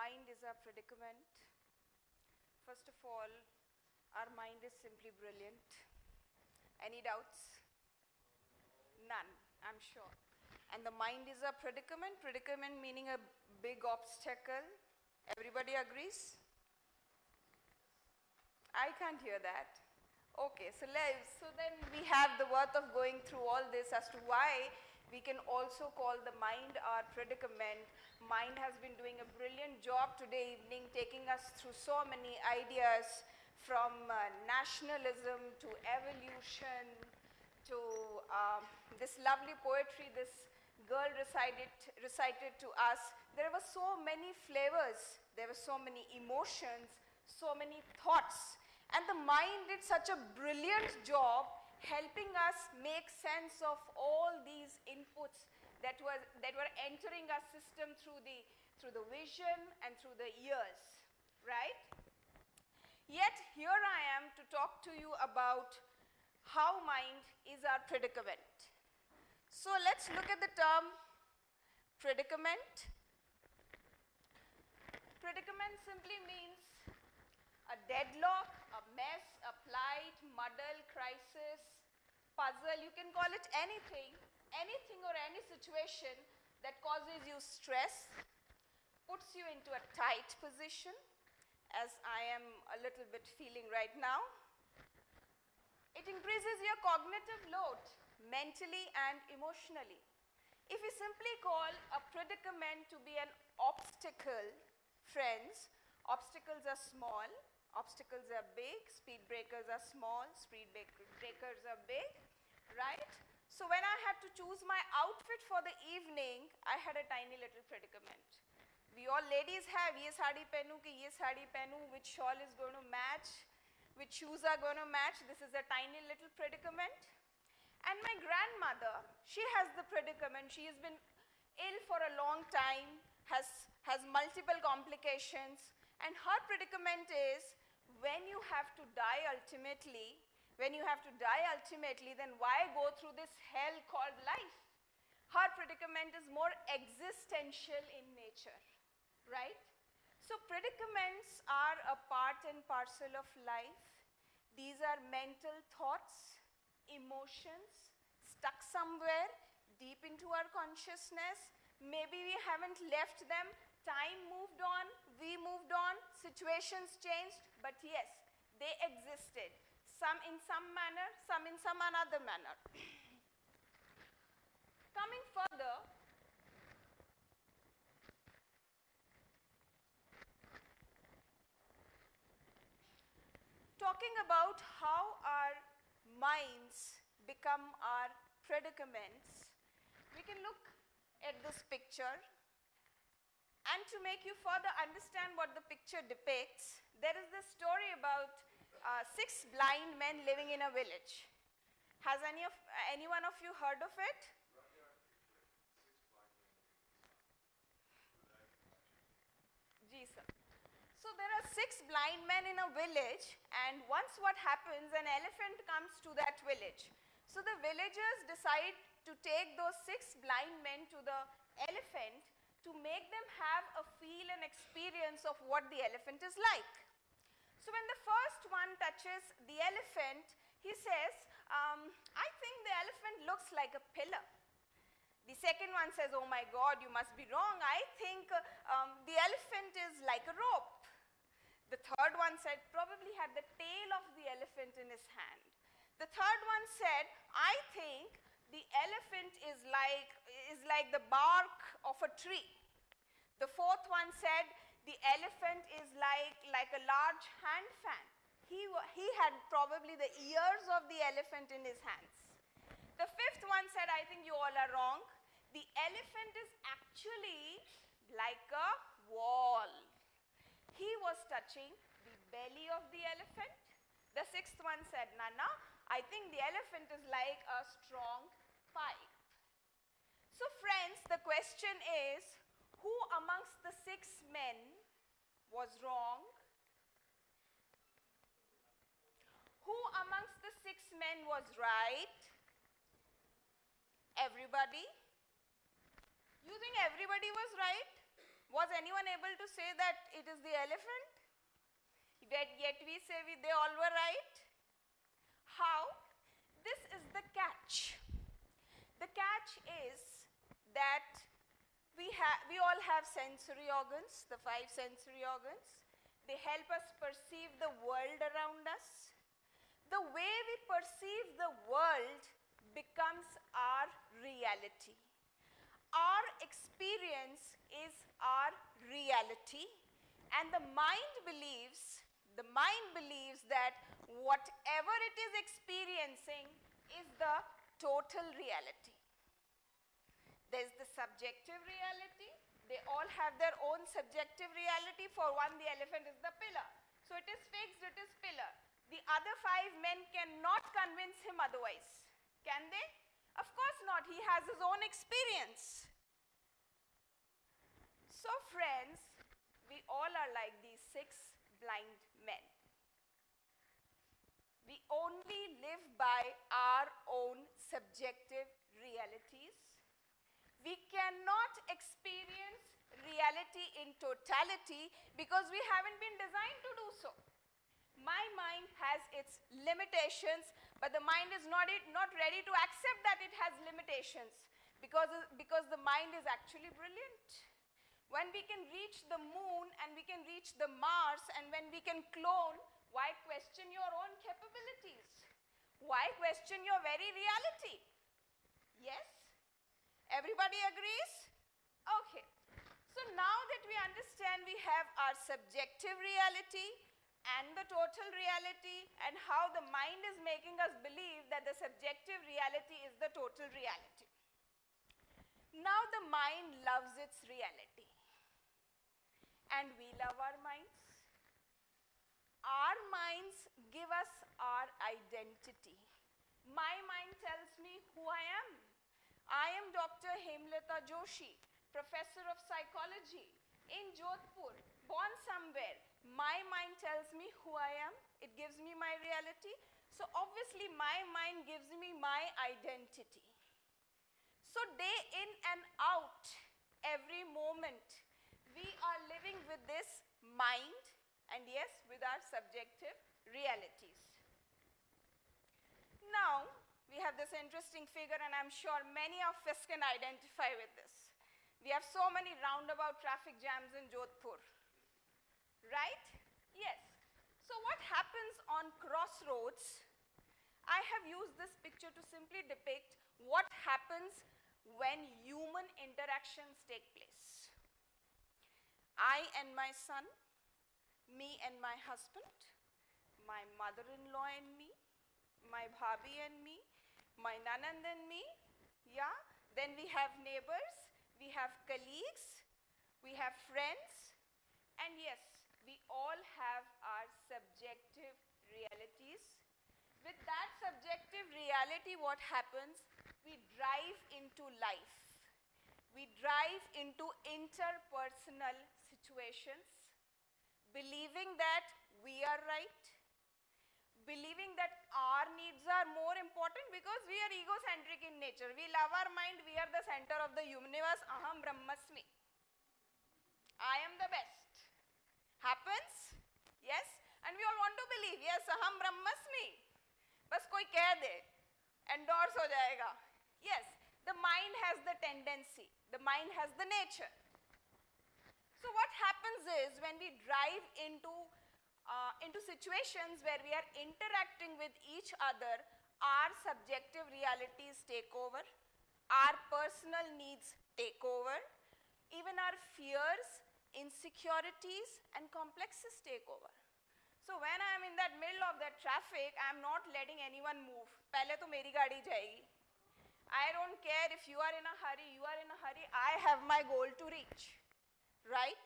mind is our predicament. First of all, our mind is simply brilliant. Any doubts? None, I'm sure. And the mind is a predicament, predicament meaning a big obstacle. Everybody agrees? I can't hear that. Okay, so then we have the worth of going through all this as to why we can also call the mind our predicament. Mind has been doing a brilliant job today evening, taking us through so many ideas from nationalism to evolution to this lovely poetry this girl recited to us. There were so many flavors, there were so many emotions, so many thoughts. And the mind did such a brilliant job helping us make sense of all these inputs that were entering our system through the vision and through the ears, right? Yet here I am to talk to you about how mind is our predicament. So let's look at the term predicament. Predicament simply means a deadlock, a mess, a plight, muddle, crisis, puzzle. You can call it anything or any situation that causes you stress, puts you into a tight position, as I am a little bit feeling right now. It increases your cognitive load, mentally and emotionally. If we simply call a predicament to be an obstacle, friends, obstacles are small, obstacles are big, speed breakers are small, speed breakers are big, right? So when I had to choose my outfit for the evening, I had a tiny little predicament. We all ladies have, ye saadi pehnu ki ye saadi pehnu, which shawl is going to match, which shoes are going to match. This is a tiny little predicament. And my grandmother, she has the predicament. She has been ill for a long time, has multiple complications. And her predicament is, when you have to die ultimately, then why go through this hell called life? Her predicament is more existential in nature, right? So predicaments are a part and parcel of life. These are mental thoughts, emotions, stuck somewhere deep into our consciousness. Maybe we haven't left them. Time moved on, we moved on, situations changed, but yes, they existed. Some in some manner, some in some another manner. Coming further, talking about how our minds become our predicaments, we can look at this picture. And to make you further understand what the picture depicts, there is this story about 6 blind men living in a village. Has anyone of you heard of it? Ji sir. So there are 6 blind men in a village, and once what happens, an elephant comes to that village. So the villagers decide to take those 6 blind men to the elephant to make them have a feel and experience of what the elephant is like. So when the first one touches the elephant, he says, I think the elephant looks like a pillar. The second one says, oh my God, you must be wrong. I think the elephant is like a rope. The third one said, probably had the tail of the elephant in his hand. The third one said, I think the elephant is like the bark of a tree. The fourth one said, the elephant is like a large hand fan. He had probably the ears of the elephant in his hands. The fifth one said, I think you all are wrong. The elephant is actually like a wall. He was touching the belly of the elephant. The sixth one said, Nana, I think the elephant is like a strong pipe. So friends, the question is, who amongst the 6 men was wrong? Who amongst the 6 men was right? Everybody? You think everybody was right? Was anyone able to say that it is the elephant? Yet we say they all were right? How? This is the catch. The catch is that we all have sensory organs, the 5 sensory organs. They help us perceive the world around us. The way we perceive the world becomes our reality. Our experience is our reality, and the mind believes that whatever it is experiencing is the total reality. There's the subjective reality. They all have their own subjective reality. For one, the elephant is the pillar. So it is fixed, it is pillar. The other 5 men cannot convince him otherwise. Can they? Of course not. He has his own experience. So friends, we all are like these 6 blind men. We only live by our own subjective realities. We cannot experience reality in totality because we haven't been designed to do so. My mind has its limitations, but the mind is not ready to accept that it has limitations because the mind is actually brilliant. When we can reach the moon and we can reach the Mars, and when we can clone, why question your own capabilities? Why question your very reality? Yes? Everybody agrees? Okay. So now that we understand we have our subjective reality and the total reality, and how the mind is making us believe that the subjective reality is the total reality. Now the mind loves its reality. And we love our minds. Our minds give us our identity. My mind tells me who I am. I am Dr. Hemlata Joshi, professor of psychology in Jodhpur, born somewhere. My mind tells me who I am. It gives me my reality. So obviously my mind gives me my identity. So day in and out, every moment, we are living with this mind, and yes, with our subjective realities. Now, we have this interesting figure, and I'm sure many of us can identify with this. We have so many roundabout traffic jams in Jodhpur, right? Yes. So what happens on crossroads? I have used this picture to simply depict what happens when human interactions take place. I and my son, me and my husband, my mother-in-law and me, my bhabhi and me, my nanand and me, yeah. Then we have neighbors, we have colleagues, we have friends, and yes, we all have our subjective realities. With that subjective reality, what happens? We drive into life. We drive into interpersonal situations, believing that we are right, believing that our needs are more important because we are egocentric in nature. We love our mind, we are the center of the universe, aham brahmasmi. I am the best. Happens? Yes? And we all want to believe, yes, aham brahmasmi. Bas koi keh de, endorse ho jayega. Yes, the mind has the tendency, the mind has the nature. So what happens is when we drive into situations where we are interacting with each other, our subjective realities take over, our personal needs take over, even our fears, insecurities, and complexes take over. So when I am in that middle of that traffic, I am not letting anyone move. Pehle to meri gaadi jayegi. I don't care if you are in a hurry, you are in a hurry. I have my goal to reach, right?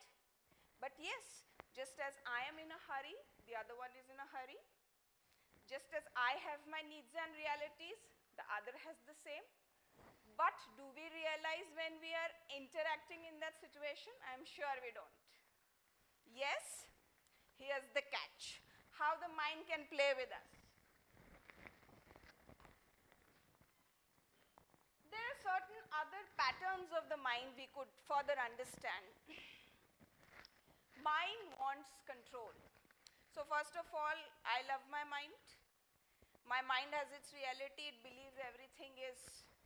But yes, just as I am in a hurry, the other one is in a hurry. Just as I have my needs and realities, the other has the same. But do we realize when we are interacting in that situation? I'm sure we don't. Yes? Here's the catch. How the mind can play with us. There are certain other patterns of the mind we could further understand. wants control. So first of all, I love my mind. My mind has its reality. It believes everything is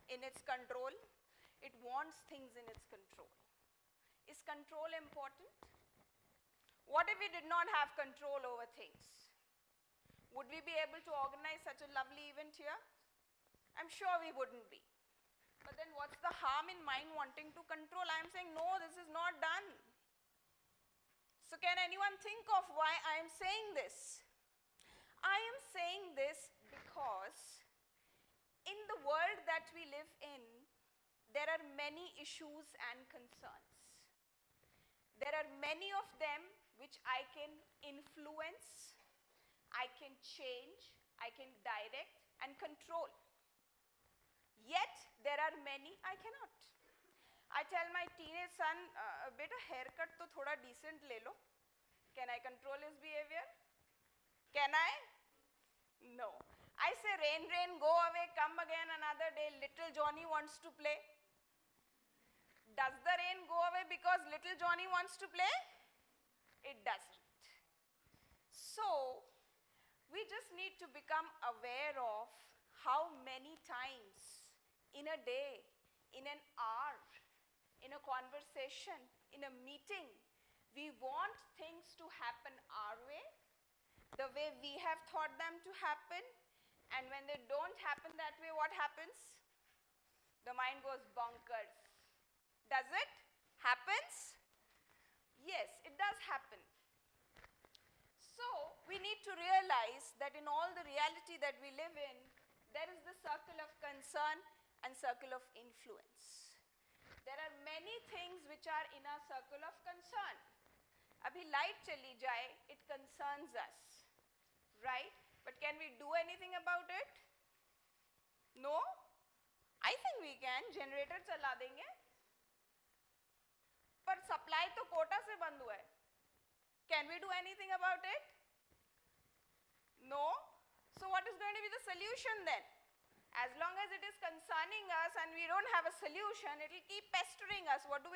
in its control. It wants things in its control. Is control important? What if we did not have control over things? Would we be able to organize such a lovely event here? I'm sure we wouldn't be. But then what's the harm in mind wanting to control? I'm saying, no, this is not done. So can anyone think of why I am saying this? I am saying this because in the world that we live in, there are many issues and concerns. There are many of them which I can influence, I can change, I can direct and control. Yet, there are many I cannot. I tell my teenage son, beta haircut to thoda decent le lo. Can I control his behavior? Can I? No. I say rain, rain, go away, come again another day, little Johnny wants to play. Does the rain go away because little Johnny wants to play? It doesn't. So, we just need to become aware of how many times in a day, in an hour, in a conversation, in a meeting, we want things to happen our way, the way we have thought them to happen, and when they don't happen that way, what happens? The mind goes bonkers. Does it? Happens? Yes, it does happen. So, we need to realize that in all the reality that we live in, there is the circle of concern and circle of influence. There are many things which are in our circle of concern. Abhi light chali jaye, it concerns us, right? But can we do anything about it? No? I think we can. Generator chala denge. Par supply to quota se band hua hai. Can we do anything about it? No? So what is going to be the solution then? As long as it is concerning us and we don't have a solution, it will keep pestering us. What do?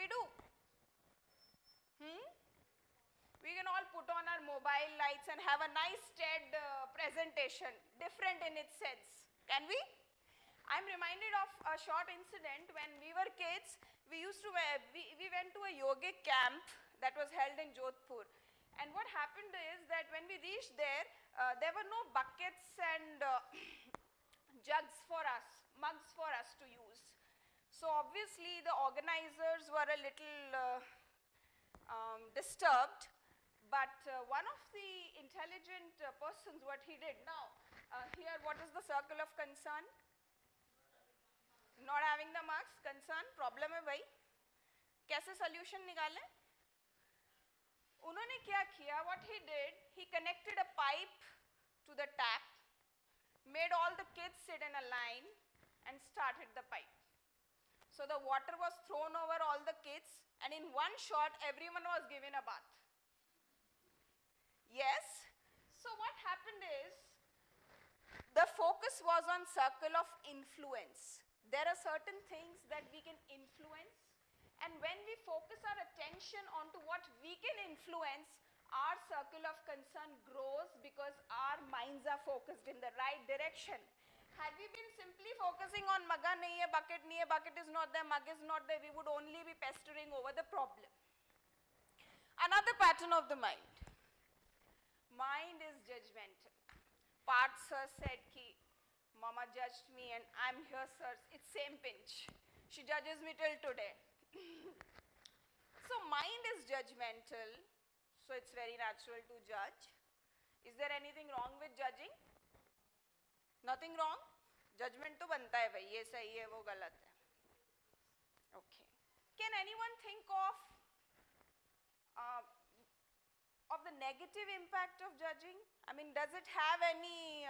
We can all put on our mobile lights and have a nice TED presentation, different in its sense. Can we? I'm reminded of a short incident when we were kids. We went to a yogic camp that was held in Jodhpur. And what happened is that when we reached there, there were no buckets and mugs for us to use. So obviously the organizers were a little disturbed, but one of the intelligent persons, what he did, now here what is the circle of concern? Not having the mugs, concern, problem hai bhai. Kaise solution nikale? Unhone kya kiya? What he did, he connected a pipe to the tap, made all the kids sit in a line and started the pipe. So the water was thrown over all the kids and in one shot everyone was given a bath. Yes? So what happened is, the focus was on circle of influence. There are certain things that we can influence, and when we focus our attention onto what we can influence, our circle of concern grows because our minds are focused in the right direction. Had we been simply focusing on maga nahi hai, bucket is not there, mug is not there, we would only be pestering over the problem. Another pattern of the mind. Mind is judgmental. Parth sir said ki, Mama judged me and I'm here sir, it's same pinch. She judges me till today. So mind is judgmental, so it's very natural to judge. Is there anything wrong with judging? Nothing wrong? Judgment to banta hai bhai, ye sahi hai, wo galat hai. Okay. Can anyone think of the negative impact of judging? I mean, does it have any...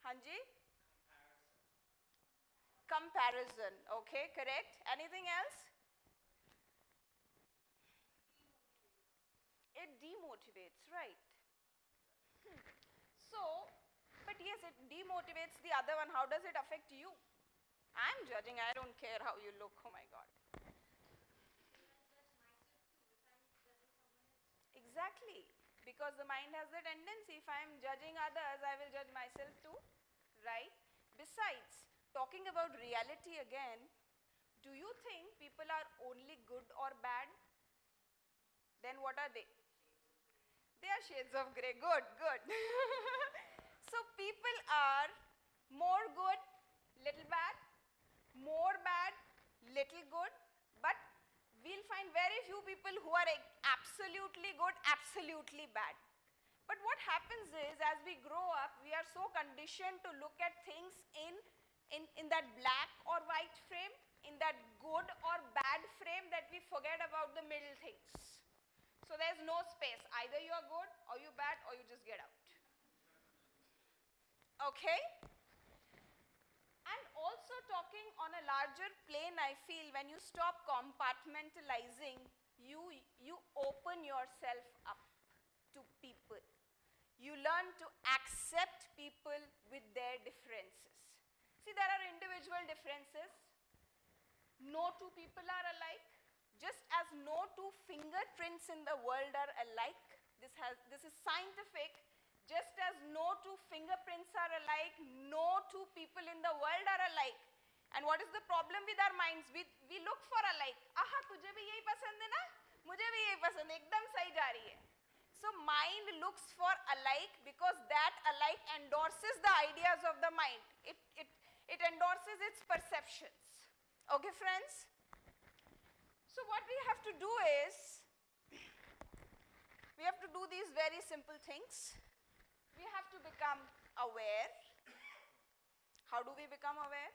Hanji? Comparison. Okay, correct. Anything else? It demotivates, right? So, but yes, it demotivates the other one. How does it affect you? I'm judging, I don't care how you look, oh my God. Exactly. Because the mind has the tendency, if I am judging others, I will judge myself too, right? Besides, talking about reality again, do you think people are only good or bad? Then what are they? They are shades of grey. Good, good. So people are more good, little bad, more bad, little good, but we'll find very few people who are absolutely good, absolutely bad. But what happens is, as we grow up, we are so conditioned to look at things in that black or white frame, in that good or bad frame, that we forget about the middle things. So there's no space. Either you are good or you bad or you just get out. Okay? And also talking on a larger plane, I feel when you stop compartmentalizing, you open yourself up to people. You learn to accept people with their differences. See, there are individual differences. No two people are alike. Just as no two fingerprints in the world are alike, this is scientific. Just as no two fingerprints are alike, no two people in the world are alike. And what is the problem with our minds? We look for alike. Aha, tujhe bhi yahi pasand hai na? Mujhe bhi yahi pasand hai. Ekdam sahi ja rahi hai. So mind looks for alike because that alike endorses the ideas of the mind. It endorses its perceptions. Okay, friends? So what we have to do is, we have to do these very simple things. We have to become aware. How do we become aware?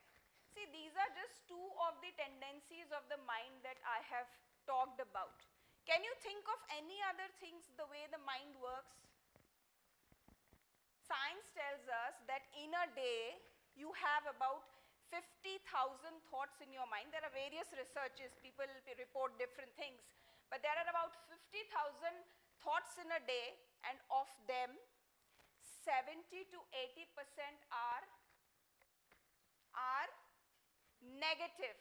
See, these are just two of the tendencies of the mind that I have talked about. Can you think of any other things the way the mind works? Science tells us that in a day, you have about 50,000 thoughts in your mind. There are various researches, people report different things, but there are about 50,000 thoughts in a day, and of them, 70 to 80% are negative.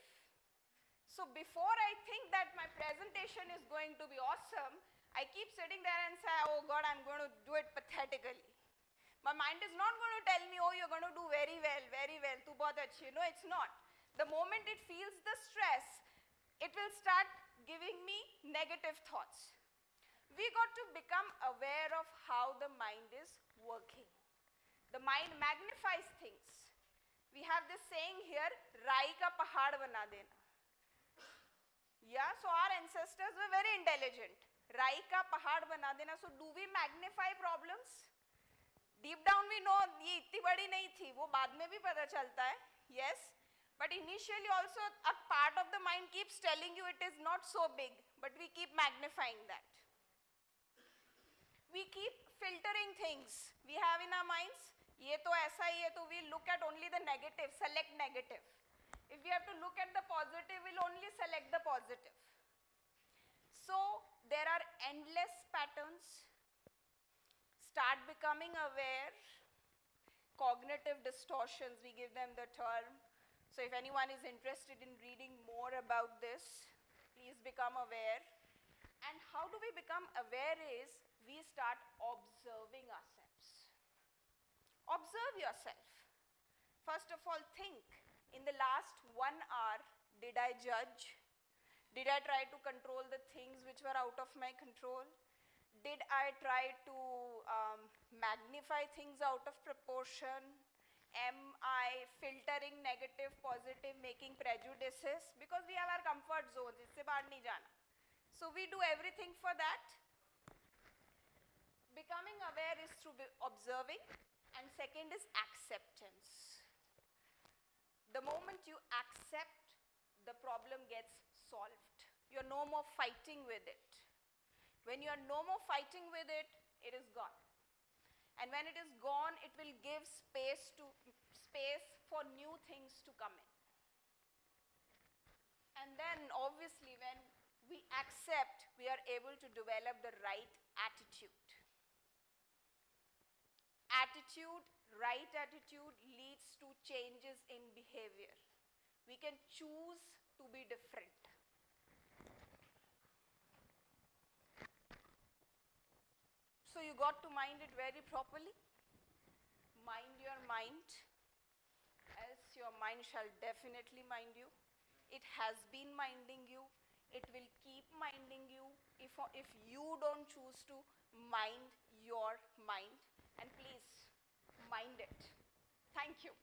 So before I think that my presentation is going to be awesome, I keep sitting there and say, oh God, I'm going to do it pathetically. My mind is not going to tell me, oh, you're going to do very well, tu bahut achhi. No, it's not. The moment it feels the stress, it will start giving me negative thoughts. We got to become aware of how the mind is working. The mind magnifies things. We have this saying here, Rai ka pahad bana dena. Yeah, so our ancestors were very intelligent. Rai ka pahad bana dena. So do we magnify problems? Deep down we know ye itni badi nahi thi, wo baad mein bhi pata chalta hai. Yes, but initially also a part of the mind keeps telling you it is not so big, but we keep magnifying that. We keep filtering things we have in our minds. Ye to aisa hi hai, to we look at only the negative, select negative. If we have to look at the positive, we'll only select the positive. So there are endless patterns. Start becoming aware. Cognitive distortions, we give them the term. So if anyone is interested in reading more about this, please become aware. And how do we become aware is, we start observing ourselves. Observe yourself. First of all, think, in the last 1 hour, did I judge? Did I try to control the things which were out of my control? Did I try to magnify things out of proportion? Am I filtering negative, positive, making prejudices? Because we have our comfort zones, isse bahar nahi jana. So we do everything for that. Becoming aware is through observing, and second is acceptance. The moment you accept, the problem gets solved. You're no more fighting with it. When you're no more fighting with it, it is gone. And when it is gone, it will give space for new things to come in. And then obviously when we accept, we are able to develop the right attitude. Right attitude leads to changes in behavior. We can choose to be different. you got to mind it very properly. Mind your mind, else your mind shall definitely mind you. It has been minding you. It will keep minding you if you don't choose to mind your mind. And please, mind it. Thank you.